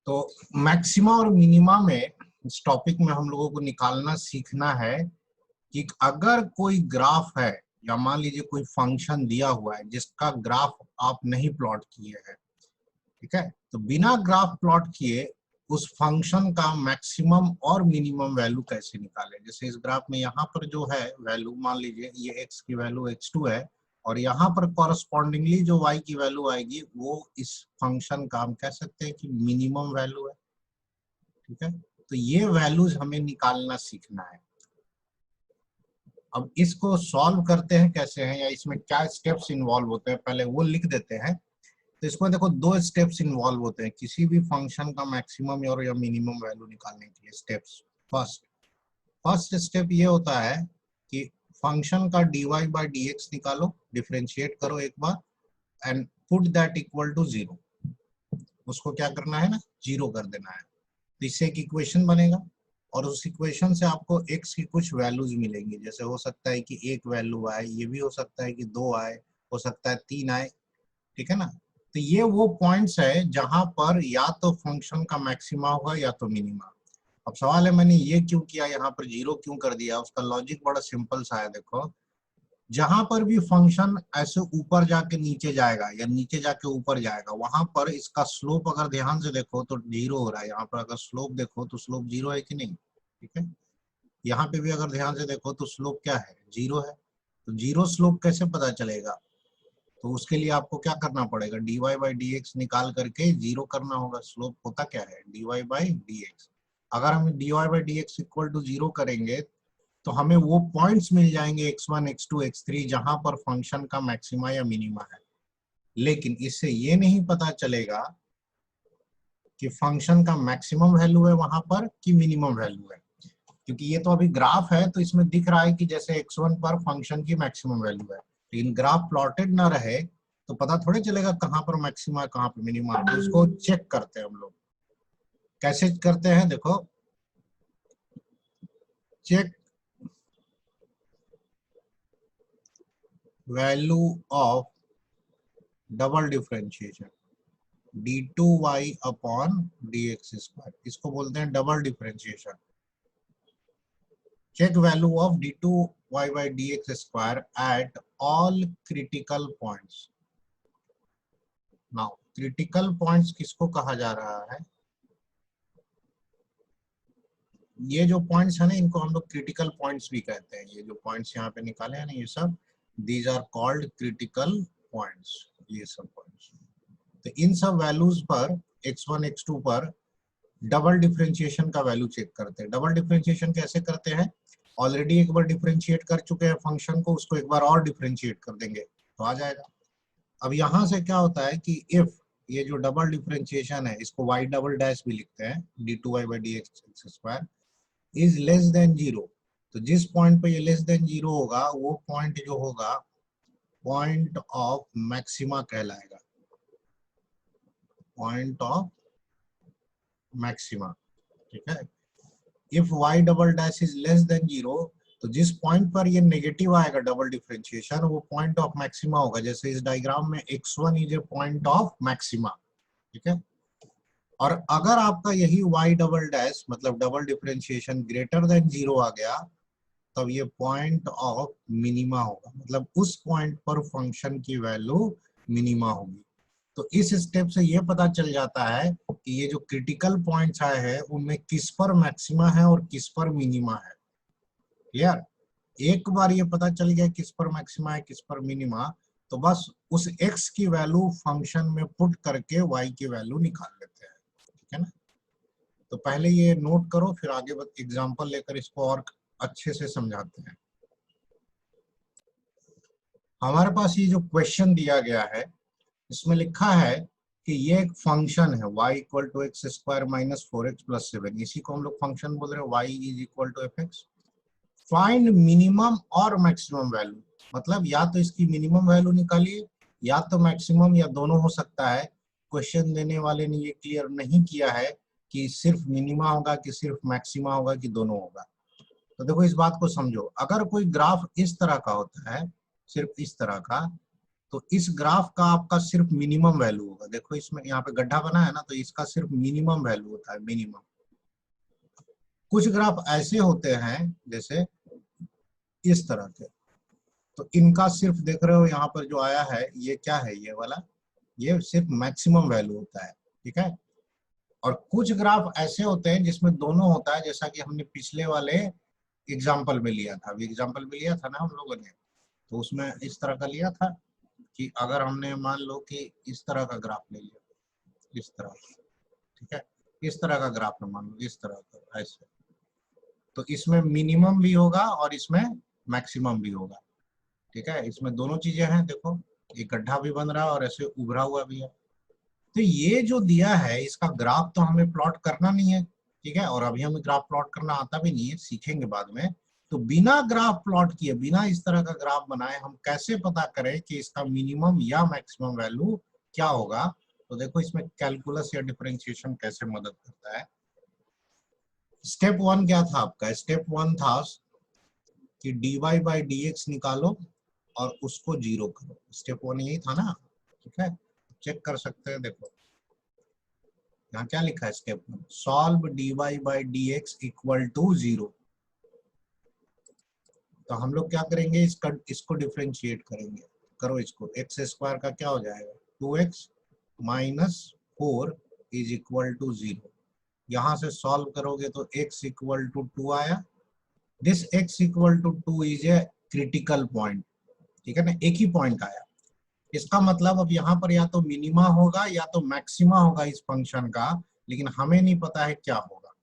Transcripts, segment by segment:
तो मैक्सिमा और मिनिमा में इस टॉपिक में हम लोगों को निकालना सीखना है कि अगर कोई ग्राफ है या मान लीजिए कोई फंक्शन दिया हुआ है जिसका ग्राफ आप नहीं प्लॉट किए हैं, ठीक है, तो बिना ग्राफ प्लॉट किए उस फंक्शन का मैक्सिमम और मिनिमम वैल्यू कैसे निकालें। जैसे इस ग्राफ में यहाँ पर जो है वैल्यू, मान लीजिए ये x की वैल्यू x2 है और यहाँ पर कॉरस्पॉन्डिंगली जो y की वैल्यू आएगी वो इस फंक्शन का हम कह सकते हैं कि मिनिमम वैल्यू है। ठीक है, तो ये वैल्यूज हमें निकालना सीखना है। अब इसको सॉल्व करते हैं कैसे हैं या इसमें क्या स्टेप्स इन्वॉल्व होते हैं पहले वो लिख देते हैं। तो इसमें देखो दो स्टेप्स इन्वॉल्व होते हैं किसी भी फंक्शन का मैक्सिमम और या मिनिमम वैल्यू निकालने के लिए। स्टेप्स, फर्स्ट स्टेप ये होता है कि फंक्शन का dy बाई dx निकालो, डिफरेंशिएट करो एक बार and put that equal to 0। उसको क्या करना है ना, 0 कर देना है। तो इससे एक इक्वेशन बनेगा और उस इक्वेशन से आपको x की कुछ वैल्यूज मिलेंगी। जैसे हो सकता है कि 1 वैल्यू आए, ये भी हो सकता है कि 2 आए, हो सकता है 3 आए। ठीक है ना, तो ये वो पॉइंट्स है जहां पर या तो फंक्शन का मैक्सिमा होगा या तो मिनिमा। अब सवाल है मैंने ये क्यों किया, यहाँ पर 0 क्यों कर दिया। उसका लॉजिक बड़ा सिंपल सा है। देखो, जहां पर भी फंक्शन ऐसे ऊपर जाके नीचे जाएगा या नीचे जाके ऊपर जाएगा, वहां पर इसका स्लोप अगर ध्यान से देखो तो 0 हो रहा है। यहाँ पर अगर स्लोप देखो तो स्लोप 0 है कि नहीं। ठीक है, यहाँ पे भी अगर ध्यान से देखो तो स्लोप क्या है, 0 है। तो 0 स्लोप कैसे पता चलेगा, तो उसके लिए आपको क्या करना पड़ेगा, dy बाई dx निकाल करके 0 करना होगा। स्लोप होता क्या है, dy बाई dx। अगर हम dy by dx equal to 0 करेंगे तो हमें वो पॉइंट्स मिल जाएंगे x1 x2 x3 जहां पर फंक्शन का मैक्सिमा या मिनिमा है। लेकिन इससे ये नहीं पता चलेगा कि फंक्शन का मैक्सिमम वैल्यू है वहां पर कि मिनिमम वैल्यू है, क्योंकि ये तो अभी ग्राफ है तो इसमें दिख रहा है कि जैसे x1 पर फंक्शन की मैक्सिमम वैल्यू है। लेकिन ग्राफ प्लॉटेड ना रहे तो पता थोड़े चलेगा कहां पर मैक्सिमा है कहां पर मिनिमा। तो उसको चेक करते हैं हम लोग। कैसे करते हैं, देखो, check value of double differentiation d2y upon dx square, इसको बोलते हैं double differentiation. Check value of d2y by dx square at all critical points. Now critical points किसको कहा जा रहा है, ये जो पॉइंट्स है ना इनको हम लोग क्रिटिकल पॉइंट्स भी कहते हैं। ये जो पॉइंट्स यहाँ पे निकाले हैं ना, ये सब these are called critical points. ये सब पॉइंट्स, तो इन सब वैल्यूज पर x1 x2 पर डबल डिफरेंशिएशन का वैल्यू चेक करते हैं। डबल डिफरेंशिएशन कैसे करते हैं, ऑलरेडी एक बार डिफरेंशिएट कर चुके हैं फंक्शन को, उसको एक बार और डिफरेंशिएट कर देंगे तो आ जाएगा। अब यहाँ से क्या होता है कि इफ ये जो डबल डिफरेंशिएशन है इसको y डबल डैश भी लिखते हैं, d2y by dx square is less than 0। तो जिस पॉइंट पे ये लेस देन 0 होगा वो पॉइंट जो होगा पॉइंट ऑफ मैक्सिमा कहलाएगा, पॉइंट ऑफ मैक्सिमा। ठीक है, if y double dash is less than 0, तो जिस पॉइंट पर ये नेगेटिव आएगा डबल डिफरेंशिएशन वो पॉइंट ऑफ मैक्सिमा होगा। जैसे इस डायग्राम में x1 is a point of maxima. ठीक है, और अगर आपका यही y डबल डैश मतलब डबल डिफरेंशिएशन ग्रेटर देन 0 आ गया तब ये पॉइंट ऑफ मिनिमा होगा, मतलब उस पॉइंट पर फंक्शन की वैल्यू मिनिमा होगी। तो इस स्टेप से ये पता चल जाता है कि ये जो क्रिटिकल पॉइंट्स आए हैं उनमें किस पर मैक्सिमा है और किस पर मिनिमा है। क्लियर, एक बार ये पता चल गया किस पर मैक्सिमा है किस पर मिनिमा, तो बस उस x की वैल्यू फंक्शन में पुट करके y की वैल्यू निकाल लेते हैं। ठीक है ना, तो पहले ये नोट करो फिर आगे एग्जांपल लेकर इसको और अच्छे से समझाते हैं। हमारे पास ये जो क्वेश्चन दिया गया है इसमें लिखा है कि ये एक फंक्शन है y equal to x square minus 4x plus 7, इसी को हम लोग फंक्शन बोल रहे हैं y is equal to fx। Find minimum और मैक्सिमम वैल्यू, मतलब या तो इसकी मिनिमम वैल्यू निकालिए या तो मैक्सिमम, या दोनों हो सकता है। क्वेश्चन देने वाले ने ये क्लियर नहीं किया है कि सिर्फ मिनिमा होगा कि सिर्फ मैक्सिमा होगा कि दोनों होगा। तो देखो इस बात को समझो, अगर कोई ग्राफ इस तरह का होता है, सिर्फ इस तरह का, तो इस ग्राफ का आपका सिर्फ मिनिमम वैल्यू होगा। देखो इसमें यहाँ पे गड्ढा बना है ना, तो इसका सिर्फ मिनिमम वैल्यू होता है, मिनिमम। कुछ ग्राफ ऐसे होते हैं जैसे इस तरह के, तो इनका सिर्फ देख रहे हो यहाँ पर जो आया है ये क्या है, ये वाला, ये सिर्फ मैक्सिमम वैल्यू होता है, ठीक है। और कुछ ग्राफ ऐसे होते हैं जिसमें दोनों होता है, जैसा कि हमने पिछले वाले एग्जाम्पल में लिया था, अभी एग्जाम्पल में लिया था ना हम लोगों ने, तो उसमें इस तरह का लिया था कि अगर हमने मान लो कि इस तरह का ग्राफ ले लिया, इस तरह, ठीक है, इस तरह का ग्राफ है, मान लो इस तरह का, ऐसे, तो इसमें मिनिमम भी होगा और इसमें मैक्सिमम भी होगा, ठीक है। इसमें दोनों चीजें हैं, देखो एक गड्ढा भी बन रहा है और ऐसे उभरा हुआ भी है। तो ये जो दिया है इसका ग्राफ तो हमें प्लॉट करना नहीं है, ठीक है, और अभी हमें ग्राफ प्लॉट करना आता भी नहीं है, सीखेंगे बाद में। तो बिना ग्राफ प्लॉट किए, बिना इस तरह का ग्राफ बनाए, हम कैसे पता करें कि इसका मिनिमम या मैक्सिमम वैल्यू क्या होगा। तो देखो इसमें कैलकुलस या डिफरेंशिएशन कैसे मदद करता है। स्टेप वन क्या था आपका, स्टेप वन था कि dy बाई dx निकालो और उसको जीरो करो। स्टेप वन यही था ना, ठीक है, चेक कर सकते हैं। देखो यहाँ क्या लिखा है, step one, solve dy by dx equal to zero. तो हम लोग क्या करेंगे, इसको डिफरेंशिएट करेंगे, करो इसको, एक्स स्क्वायर का क्या हो जाएगा 2x minus 4 is equal to zero. यहाँ से सॉल्व करोगे तो x इक्वल टू 2 आया। This x equal to 2 is a critical point, ठीक है ना, एक ही पॉइंट आया। इसका मतलब अब यहाँ पर या तो मिनिमा होगा या तो मैक्सिमा होगा इस फंक्शन का, लेकिन हमें नहीं पता है क्या होगा।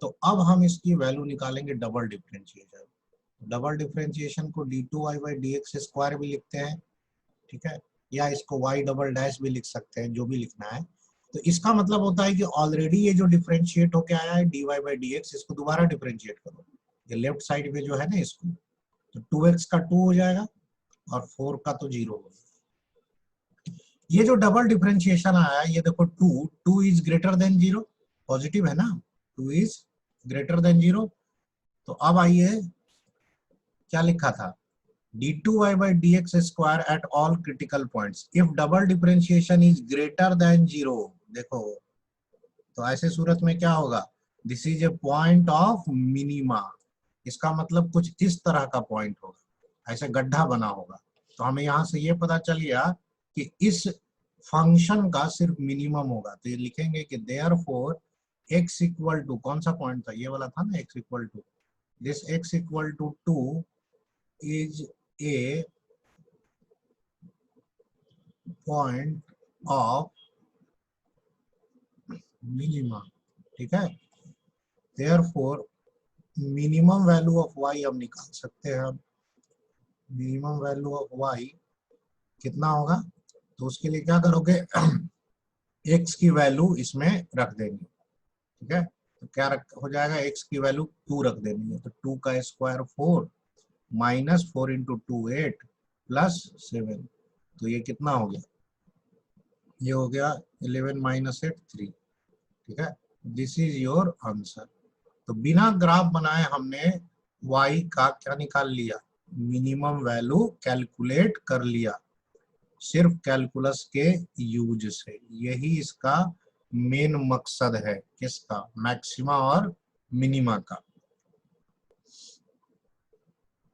तो अब हम इसकी वैल्यू निकालेंगे डबल डिफरेंशिएशन। डबल डिफरेंशिएशन को d2y बाई dx स्क्वायर भी लिखते हैं, ठीक है, या इसको y डबल डैश भी लिख सकते हैं, जो भी लिखना है। तो इसका मतलब होता है कि ऑलरेडी ये जो डिफरेंशिएट होके आया है dy बाई dx, इसको दोबारा डिफरेंशिएट करो, ये लेफ्ट साइड पे जो है ना इसको, तो 2x का 2 हो जाएगा और 4 का तो 0 होगा। ये जो डबल डिफरेंशिएशन आया, ये देखो 2 इज ग्रेटर देन 0, पॉजिटिव है ना, 2 इज ग्रेटर देन 0। तो अब आइए क्या लिखा था, d2y by dx square at all critical points if double differentiation is greater than 0। देखो तो ऐसे सूरत में क्या होगा, this is a point of minima. इसका मतलब कुछ इस तरह का पॉइंट होगा, ऐसे गड्ढा बना होगा। तो हमें यहाँ से ये पता चल गया कि इस फंक्शन का सिर्फ मिनिमम होगा। तो ये लिखेंगे कि देयरफॉर x इक्वल टू, कौन सा पॉइंट था, ये वाला था ना, x equal to, this x equal to 2 is a point of minima, ठीक है। Therefore minimum value of y हम निकाल सकते हैं। मिनिमम वैल्यू ऑफ y कितना होगा, तो उसके लिए क्या करोगे x की वैल्यू इसमें रख देंगे, ठीक है। तो क्या हो जाएगा, x की वैल्यू 2 रख देनी है, तो 2 का स्क्वायर 4 माइनस 4 इंटू 2 8 प्लस 7, तो ये कितना हो गया, ये हो गया 11 माइनस 8 3, ठीक है। This is your answer. तो बिना ग्राफ बनाए हमने y का क्या निकाल लिया, मिनिमम वैल्यू कैलकुलेट कर लिया, सिर्फ कैलकुलस के यूज से। यही इसका मेन मकसद है, किसका, मैक्सिमा और मिनिमा का।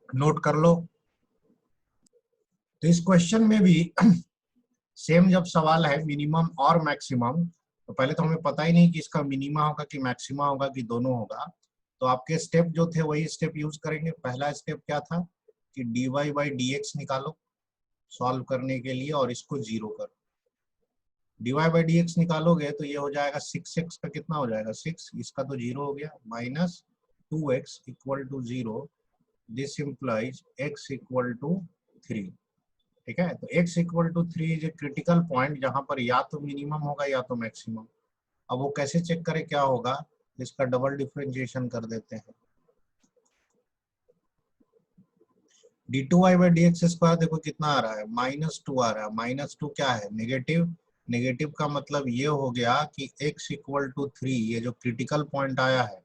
नोट कर लो। तो इस क्वेश्चन में भी सेम जब सवाल है मिनिमम और मैक्सिमम, तो पहले तो हमें पता ही नहीं कि इसका मिनिमा होगा कि मैक्सिमा होगा कि दोनों होगा। तो आपके स्टेप जो थे वही स्टेप यूज करेंगे। पहला स्टेप क्या था कि dy बाई dx निकालो सॉल्व करने के लिए और इसको जीरो करो। dy बाई dx निकालोगे तो ये हो जाएगा 6x का कितना हो जाएगा 6, इसका तो जीरो हो गया, minus 2x equal to 0, this implies x equal to 3, ठीक है। तो x equal to 3 is a critical point जहां पर या तो मिनिमम होगा या तो मैक्सिमम। अब वो कैसे चेक करें क्या होगा, इसका डबल डिफरेंशिएशन कर देते हैं। d2y बाई dx स्क्वायर देखो कितना आ रहा है, -2 आ रहा है। -2 क्या है, नेगेटिव। नेगेटिव का मतलब ये हो गया कि x इक्वल टू 3, ये जो क्रिटिकल पॉइंट आया है,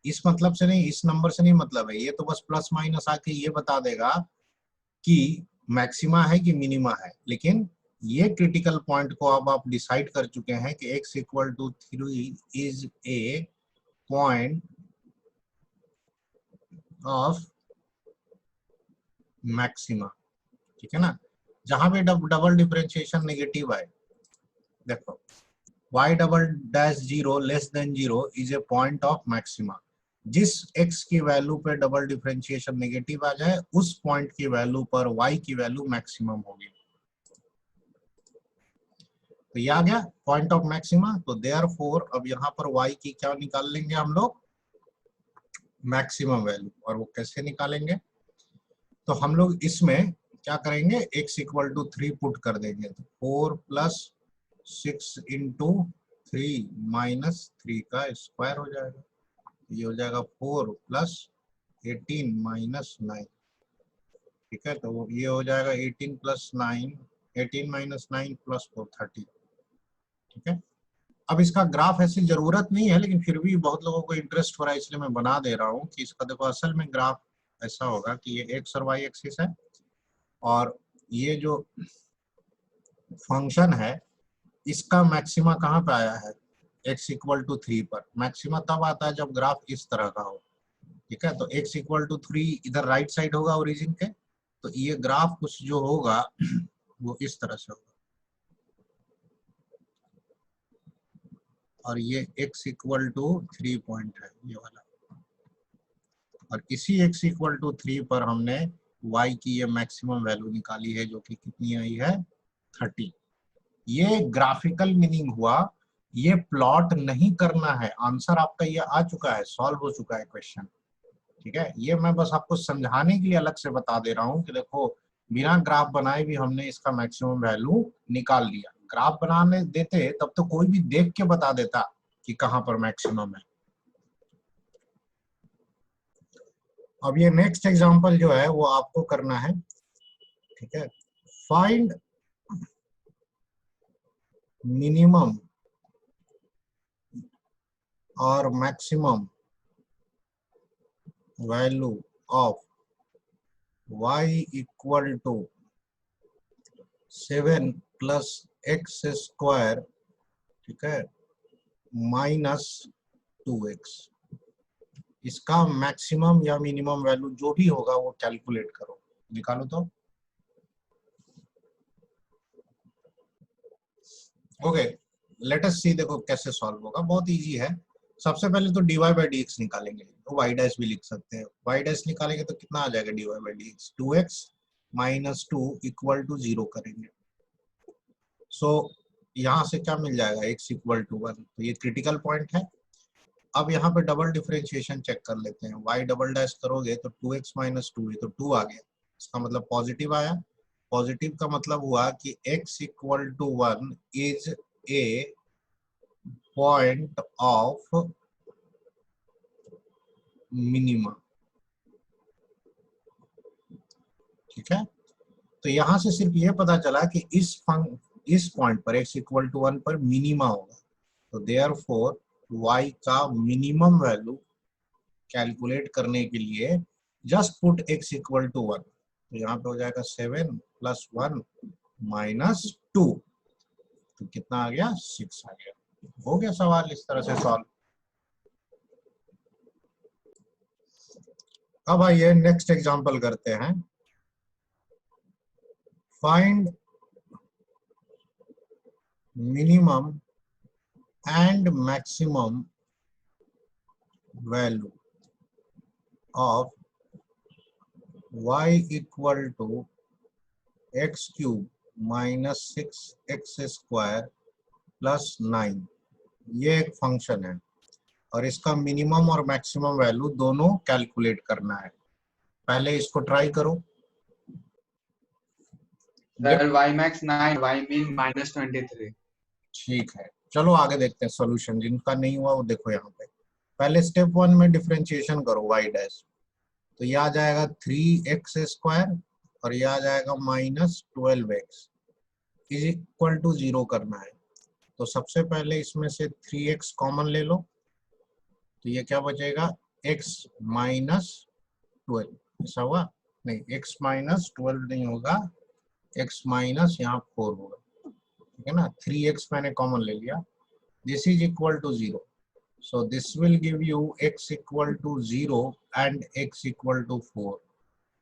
इस मतलब से नहीं, इस नंबर से नहीं मतलब है, ये तो बस प्लस माइनस आके ये बता देगा कि मैक्सिमा है कि मिनिमा है, लेकिन ये क्रिटिकल पॉइंट को अब आप डिसाइड कर चुके हैं कि x equal to 3 is a point of maxima, ठीक है ना। जहां पे डबल डिफरेंशिएशन नेगेटिव है, देखो y double dash 0 less than 0 is a point of maxima. जिस x की वैल्यू पे डबल डिफरेंशिएशन नेगेटिव आ जाए उस पॉइंट की वैल्यू पर y की वैल्यू मैक्सिमम होगी। तो ये आ गया पॉइंट ऑफ मैक्सिमा। तो देयरफॉर अब यहाँ पर y की क्या निकाल लेंगे हम लोग, मैक्सिमम वैल्यू। और वो कैसे निकालेंगे, तो हम लोग इसमें क्या करेंगे, x इक्वल टू 3 पुट कर देंगे। तो 4 प्लस 6 इंटू 3 माइनस 3 का स्क्वायर हो जाएगा। ये हो जाएगा 4 प्लस 18 माइनस 9, ठीक है। तो ये हो जाएगा 18 प्लस 9, 18 माइनस 9 प्लस 4 30, ठीक है। अब इसका ग्राफ ऐसी जरूरत नहीं है, लेकिन फिर भी बहुत लोगों को इंटरेस्ट हो रहा है इसलिए मैं बना दे रहा हूँ कि इसका देखो असल में ग्राफ ऐसा होगा कि ये एक्स और वाई एक्सिस है, और ये जो फंक्शन है इसका मैक्सिमा कहाँ पे आया है, x इक्वल टू 3 पर। मैक्सिमा तब आता है जब ग्राफ इस तरह का हो, ठीक है। तो x इक्वल टू 3 इधर राइट साइड होगा ओरिजिन के, तो ये ग्राफ कुछ जो होगा वो इस तरह से होगा, और ये x इक्वल टू 3 पॉइंट है ये वाला, और इसी x इक्वल टू 3 पर हमने y की ये मैक्सिमम वैल्यू निकाली है जो कि कितनी आई है 30। ये ग्राफिकल मीनिंग हुआ, ये प्लॉट नहीं करना है। आंसर आपका ये आ चुका है, सॉल्व हो चुका है क्वेश्चन, ठीक है। ये मैं बस आपको समझाने के लिए अलग से बता दे रहा हूँ कि देखो बिना ग्राफ बनाए भी हमने इसका मैक्सिमम वैल्यू निकाल लिया। ग्राफ बनाने देते तब तो कोई भी देख के बता देता कि कहां पर मैक्सिमम है। अब ये नेक्स्ट एग्जांपल जो है वो आपको करना है, ठीक है। फाइंड मिनिमम और maximum value of y equal to 7 plus x square, ठीक है, माइनस 2x। इसका मैक्सिमम या मिनिमम वैल्यू जो भी होगा वो कैलकुलेट करो, निकालो। तो ओके, लेट अस सी, देखो कैसे सॉल्व होगा, बहुत इजी है। सबसे पहले तो dy बाई डी एक्स निकालेंगे, तो y डैश भी लिख सकते हैं। y डैश निकालेंगे तो कितना आ जाएगा, dy by d x 2x minus 2 equal to 0 करेंगे। सो यहाँ से क्या मिल जाएगा, x इक्वल टू 1, तो ये क्रिटिकल पॉइंट है। अब यहाँ पे डबल डिफरेंशिएशन चेक कर लेते हैं। y डबल डैश करोगे तो 2x माइनस 2, ये तो 2 आ गया, इसका मतलब पॉजिटिव आया। पॉजिटिव का मतलब हुआ कि x equal to 1 is a point of minima, ठीक है। तो यहां से सिर्फ ये पता चला कि इस पॉइंट पर x इक्वल टू 1 पर मिनिमा होगा। तो देयरफॉर y का मिनिमम वैल्यू कैलकुलेट करने के लिए just put x equal to 1, तो यहाँ पे हो जाएगा 7 प्लस 1 माइनस 2, तो कितना आ गया 6 आ गया। हो गया सवाल इस तरह से सॉल्व। अब आइए नेक्स्ट एग्जांपल करते हैं। Find minimum and maximum value of y equal to x cube minus 6x square plus 9। ये एक फंक्शन है और इसका मिनिमम और मैक्सिमम वैल्यू दोनों कैलकुलेट करना है। पहले इसको ट्राई करो। Sir y max 9, y min minus 23। ठीक है, चलो आगे देखते हैं सॉल्यूशन। जिनका नहीं हुआ वो देखो यहाँ पे। पहले स्टेप 1 में डिफरेंशिएशन करो y डैश, तो ये आ जाएगा 3x स्क्वायर और ये आ जाएगा minus 12x is equal to 0 करना है। तो सबसे पहले इसमें से 3x कॉमन ले लो, तो ये क्या बचेगा, x माइनस 12। ऐसा हुआ नहीं, x माइनस 12 नहीं होगा, x माइनस यहाँ 4 होगा, ठीक है ना। 3x मैंने कॉमन ले लिया, this is equal to 0, so this will give you x equal to 0 and x equal to 4,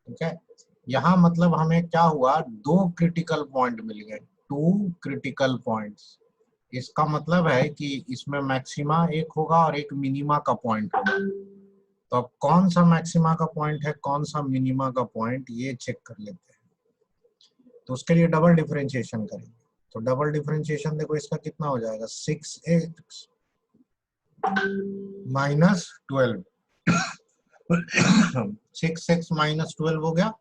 ठीक है। यहाँ मतलब हमें क्या हुआ, दो क्रिटिकल पॉइंट मिल गए, 2 क्रिटिकल पॉइंट्स। इसका मतलब है कि इसमें मैक्सिमा एक होगा और एक मिनिमा का पॉइंट होगा। तो अब कौन सा मैक्सिमा का पॉइंट है, कौन सा मिनिमा का पॉइंट, ये चेक कर लेते हैं। तो उसके लिए डबल डिफरेंशिएशन करेंगे। तो डबल डिफरेंशिएशन देखो इसका कितना हो जाएगा, 6x माइनस 12 6x माइनस 12 हो गया।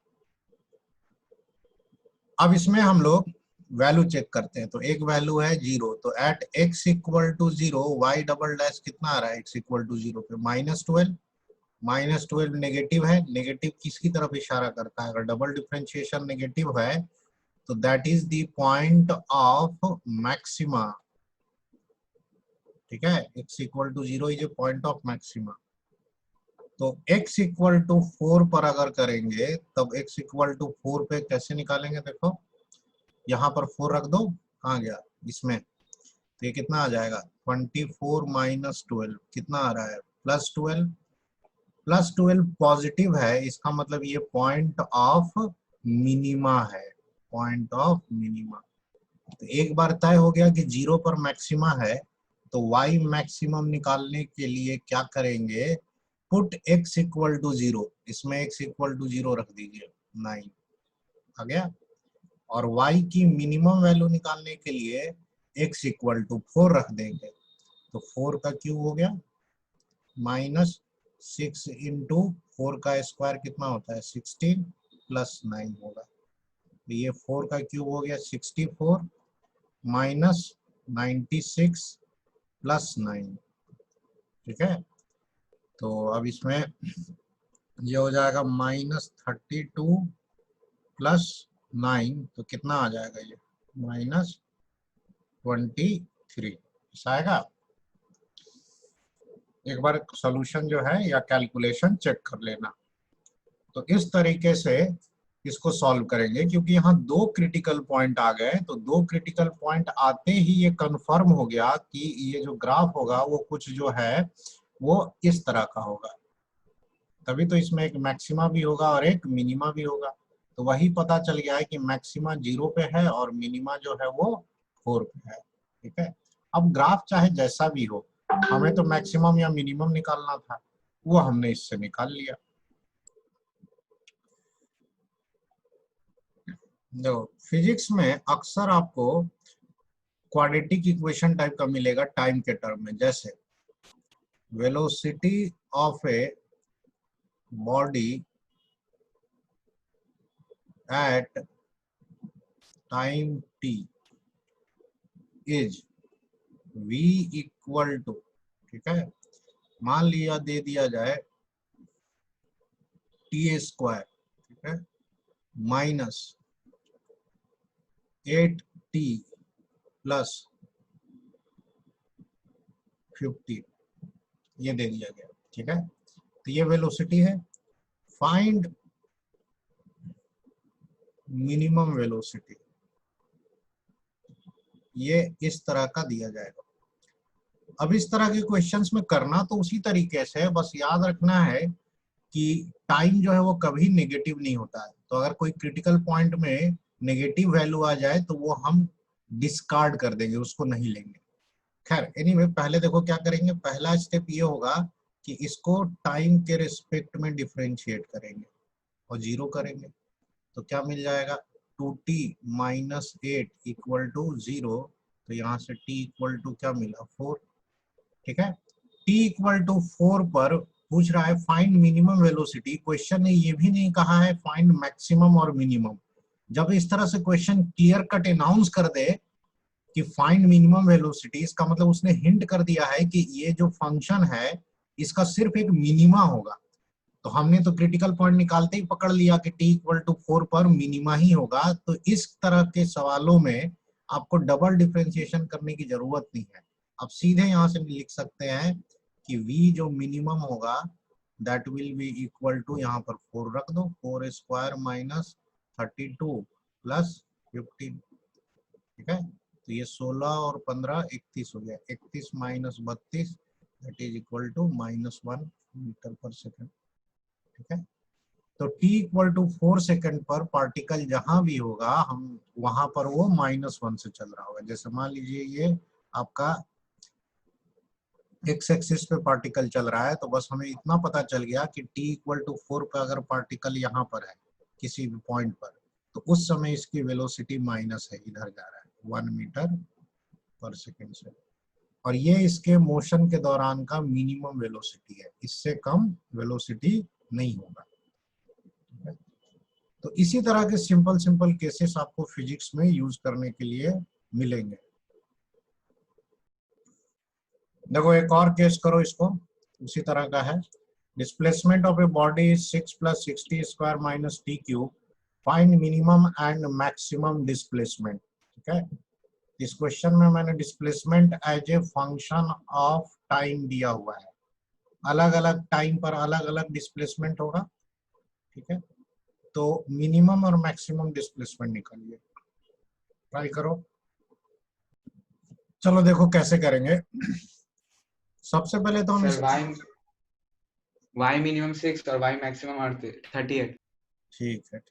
अब इसमें हम लोग वैल्यू चेक करते हैं। तो एक वैल्यू है 0, तो at x equal to 0 y double dash कितना आ रहा है, x इक्वल टू 0 पे -12। -12 नेगेटिव है, नेगेटिव किसकी तरफ इशारा करता है, अगर डबल डिफरेंशिएशन नेगेटिव है तो that is the point of maxima, ठीक है। x equal to 0 is a point of maxima. तो x इक्वल टू 4 पर अगर करेंगे तब x इक्वल टू 4 पे कैसे निकालेंगे, देखो यहाँ पर 4 रख दो, कहाँ गया इसमें, तो ये कितना आ जाएगा 24 माइनस 12 कितना आ रहा है +12। +12 पॉजिटिव है, इसका मतलब ये पॉइंट ऑफ मिनिमा है, पॉइंट ऑफ मिनिमा। तो एक बार तय हो गया कि 0 पर मैक्सिमा है, तो y मैक्सिमम निकालने के लिए क्या करेंगे, पुट x इक्वल टू 0, इसमें x इक्वल टू 0 रख दीजिए, 9 आ गया। और y की मिनिमम वैल्यू निकालने के लिए x इक्वल टू 4 रख देंगे, तो 4 का क्यूब हो गया -6 इंटू 4 का स्क्वायर कितना होता है 16 प्लस 9 होगा। तो ये 4 का क्यूब हो गया 64 माइनस 96 प्लस 9, ठीक है। तो अब इसमें ये हो जाएगा -32 प्लस 9, तो कितना आ जाएगा ये -23 आएगा। एक बार सॉल्यूशन जो है या कैलकुलेशन चेक कर लेना। तो इस तरीके से इसको सॉल्व करेंगे, क्योंकि यहाँ दो क्रिटिकल पॉइंट आ गए, तो दो क्रिटिकल पॉइंट आते ही ये कंफर्म हो गया कि ये जो ग्राफ होगा वो कुछ जो है वो इस तरह का होगा, तभी तो इसमें एक मैक्सिमा भी होगा और एक मिनिमा भी होगा। तो वही पता चल गया है कि मैक्सिमा 0 पे है और मिनिमा जो है वो 4 पे है, ठीक है। अब ग्राफ चाहे जैसा भी हो, हमें तो मैक्सिमम या मिनिमम निकालना था, वो हमने इससे निकाल लिया। देखो फिजिक्स में अक्सर आपको क्वाड्रेटिक इक्वेशन टाइप का मिलेगा टाइम के टर्म में, जैसे velocity of a body at time t is v equal to, ठीक है, मान लिया दे दिया जाए t स्क्वायर, ठीक है, माइनस 8t प्लस 50, ये दे दिया गया, ठीक है। तो ये वेलोसिटी है, फाइंड मिनिमम वेलोसिटी, ये इस तरह का दिया जाएगा। अब इस तरह के क्वेश्चंस में करना तो उसी तरीके से, बस याद रखना है कि टाइम जो है वो कभी नेगेटिव नहीं होता है। तो अगर कोई क्रिटिकल पॉइंट में नेगेटिव वैल्यू आ जाए तो वो हम डिस्कार्ड कर देंगे, उसको नहीं लेंगे। खैर एनीवे पहले देखो क्या करेंगे, पहला स्टेप ये होगा कि इसको टाइम के रिस्पेक्ट में डिफरेंशिएट करेंगे और 0 करेंगे, तो क्या मिल जाएगा 2t माइनस 8 इक्वल टू 0। तो यहाँ से t इक्वल टू क्या मिला 4, ठीक है। t इक्वल टू 4 पर पूछ रहा है फाइंड मिनिमम वेलोसिटी, क्वेश्चन ने ये भी नहीं कहा है फाइंड मैक्सिमम और मिनिमम। जब इस तरह से क्वेश्चन क्लियर कट अनाउंस कर दे कि फाइंड मिनिमम वेलोसिटी, इसका मतलब उसने हिंट कर दिया है कि ये जो फंक्शन है इसका सिर्फ एक मिनिमा होगा। तो हमने तो क्रिटिकल पॉइंट निकालते ही पकड़ लिया कि t इक्वल टू 4 पर मिनिमा ही होगा। तो इस तरह के सवालों में आपको डबल डिफरेंशिएशन करने की जरूरत नहीं है, आप सीधे यहाँ से लिख सकते हैं कि v जो मिनिमम होगा that will be equal to, यहाँ पर 4 रख दो, 4 स्क्वायर माइनस 32 प्लस 15, ठीक है। तो ये 16 और 15 31 हो गया, 31 minus 32 that is equal to -1 metre पर सेकंड, ठीक है। तो t इक्वल टू 4 सेकंड पर पार्टिकल जहां भी होगा हम वहां पर वो -1 से चल रहा होगा। जैसे मान लीजिए ये आपका एक्स एक्सिस पे पार्टिकल चल रहा है, तो बस हमें इतना पता चल गया कि t इक्वल टू 4 पे अगर पार्टिकल यहाँ पर है किसी भी पॉइंट पर, तो उस समय इसकी वेलोसिटी माइनस है, इधर जा रहा है 1 मीटर पर सेकंड से, और ये इसके मोशन के दौरान का मिनिमम वेलोसिटी है, इससे कम वेलोसिटी नहीं होगा। तो इसी तरह के सिंपल सिंपल केसेस आपको फिजिक्स में यूज करने के लिए मिलेंगे। देखो एक और केस करो, इसको उसी तरह का है। Displacement of a body is 6 + 60 square minus t cube, find minimum and maximum displacement, ठीक है। इस क्वेश्चन में मैंने displacement as a function of time दिया हुआ है, अलग अलग टाइम पर अलग अलग डिस्प्लेसमेंट होगा, ठीक है। तो मिनिमम और मैक्सिमम डिस्प्लेसमेंट निकालिए, ट्राई करो। चलो देखो कैसे करेंगे। सबसे पहले तो हम सर y मिनिमम 6 और y मैक्सिमम 38। ठीक है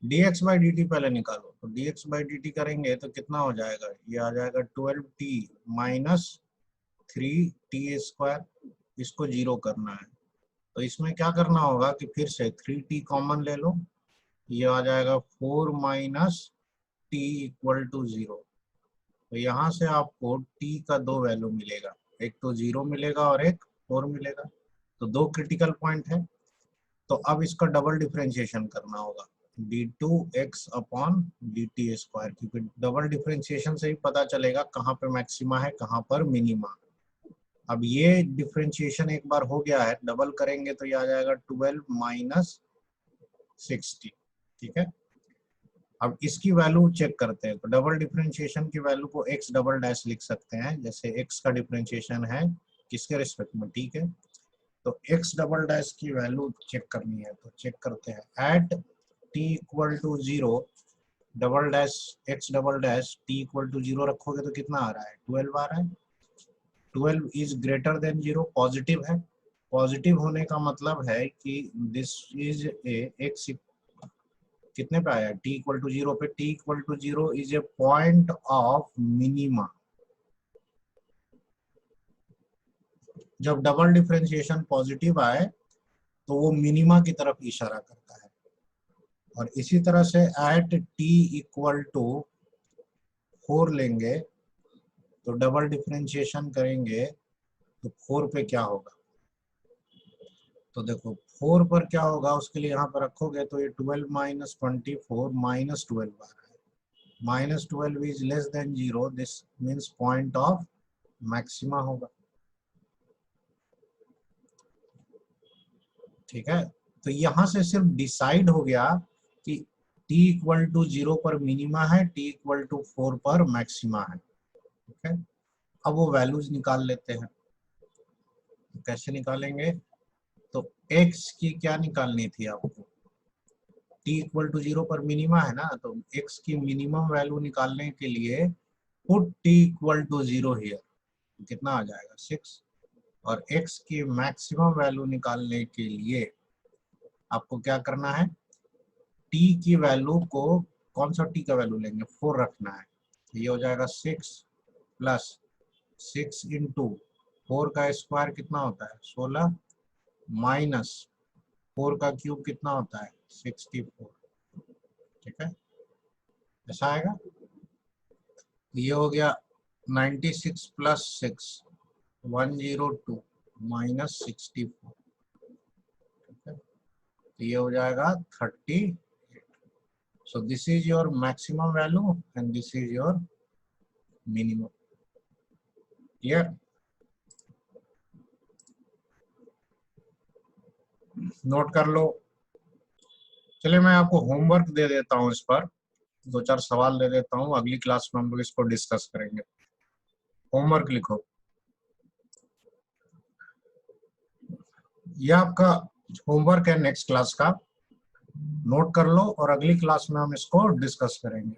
dx/dt पहले निकालो। तो dx/dt करेंगे तो कितना हो जाएगा, ये आ जाएगा 12t माइनस 3t²। इसको 0 करना है, तो इसमें क्या करना होगा कि फिर से 3t कॉमन ले लो, ये आ जाएगा 4 माइनस t इक्वल टू 0। तो यहाँ से आपको t का दो वैल्यू मिलेगा, एक तो 0 मिलेगा और एक 4 मिलेगा। तो दो क्रिटिकल पॉइंट है, तो अब इसका डबल डिफरेंशिएशन करना होगा, d2x अपॉन dt², क्योंकि डबल डिफरेंशिएशन से ही पता चलेगा कहाँ पे मैक्सिमा है कहाँ पर मिनिमा। अब ये डिफरेंशिएशन एक बार हो गया है, डबल करेंगे तो ये आ जाएगा 12 माइनस 60, ठीक है। अब इसकी वैल्यू चेक करते हैं। तो डबल डिफरेंशिएशन की वैल्यू को x डबल डैश लिख सकते हैं, जैसे x का डिफरेंशिएशन है किसके रिस्पेक्ट में, ठीक है। तो x डबल डैश की वैल्यू चेक करनी है, तो चेक करते हैं। At t equal to 0 double dash x double dash t equal to 0 रखोगे तो कितना आ रहा है, 12 आ रहा है। 12 इज ग्रेटर देन 0, पॉजिटिव है। पॉजिटिव होने का मतलब है कि दिस इज ए x कितने पे आया, t इक्वल टू 0 पे। t equal to 0 is a point of minima. जब डबल डिफरेंशिएशन पॉजिटिव आए तो वो मिनिमा की तरफ इशारा करता है। और इसी तरह से एट t इक्वल टू 4 लेंगे तो डबल डिफरेंशिएशन करेंगे तो 4 पे क्या होगा, तो देखो 4 पर क्या होगा, उसके लिए यहाँ पर रखोगे तो ये 12 माइनस 24 माइनस 12 आ रहा है। -12 is less than 0, this means point of maxima होगा, ठीक है। तो यहाँ से सिर्फ डिसाइड हो गया कि t इक्वल टू 0 पर मिनिमा है, t इक्वल टू 4 पर मैक्सिमा है, ठीक है। अब वो वैल्यूज निकाल लेते हैं। तो कैसे निकालेंगे, तो x की क्या निकालनी थी आपको, t इक्वल टू 0 पर मिनिमा है ना, तो x की मिनिमम वैल्यू निकालने के लिए put t equal to 0 here, कितना आ जाएगा 6। और x की मैक्सिमम वैल्यू निकालने के लिए आपको क्या करना है, t की वैल्यू को, कौन सा t का वैल्यू लेंगे, 4 रखना है। ये हो जाएगा 6 प्लस 6 इंटू 4 का स्क्वायर कितना होता है 16, माइनस 4 का क्यूब कितना होता है 64, ठीक है। ऐसा आएगा। ये हो गया 96 प्लस 6 102 माइनस 64, ठीक है। तो ये हो जाएगा 30। So this is your maximum value and this is your minimum. Clear? Note कर लो। चलिए मैं आपको होमवर्क दे देता हूँ, इस पर 2-4 सवाल दे देता हूँ, अगली क्लास में हम लोग इसको डिस्कस करेंगे। होमवर्क लिखो, यह आपका होमवर्क है नेक्स्ट क्लास का, नोट कर लो और अगली क्लास में हम इसको डिस्कस करेंगे।